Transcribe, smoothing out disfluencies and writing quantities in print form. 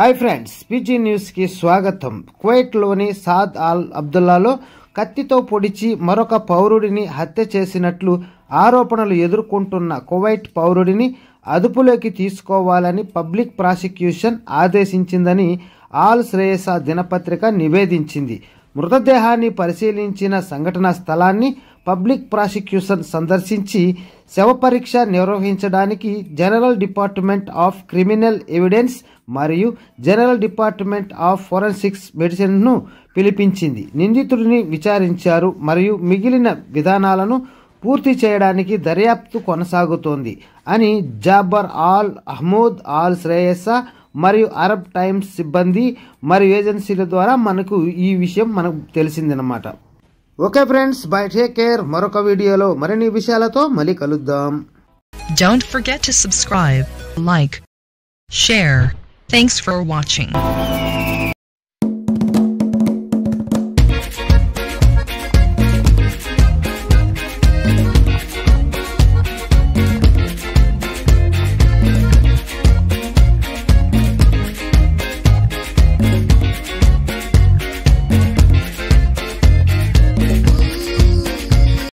Hi friends, PG news కి స్వాగతం. Kuwait లోని సాద్ అల్ అబ్దుల్లాలో కత్తితో పొడిచి మరొక పౌరుడిని హత్య చేసినట్లు ఆరోపణలు ఎదుర్కొంటున్న కువైట్ పౌరుడిని అదుపులోకి తీసుకోవాలని పబ్లిక్ ప్రాసిక్యూషన్ ఆదేశించిందని ఆల్ శ్రేయస దినపత్రిక నివేదించింది. మృతదేహాన్ని పరిశీలించిన సంఘటనా స్థలాన్ని పబ్లిక్ ప్రాసిక్యూషన్ సందర్శించి శవ పరీక్ష నిర్వహించడానికి general department of criminal evidence మరియు జనరల్ డిపార్ట్మెంట్ ఆఫ్ ఫోరెన్సిక్స్ మెడిసిన్ను పిలిపించింది. నిందితుడిని విచారించారు మరియు మిగిలిన విధానాలను పూర్తి చేయడానికి దర్యాప్తు కొనసాగుతోంది అని జాబర్ ఆల్ అహ్మద్ ఆల్ శ్రేయస మరియు అరబ్ టైమ్స్ సిబ్బంది మరియు ఏజెన్సీల ద్వారా మనకు ఈ విషయం మనకు తెలిసిందన్నమాట. Okay friends, bye, take care. మరొక వీడియోలో మరిన్ని విషయాలతో మళ్ళీ కలుద్దాం. Don't forget to subscribe, like, share. Thanks for watching.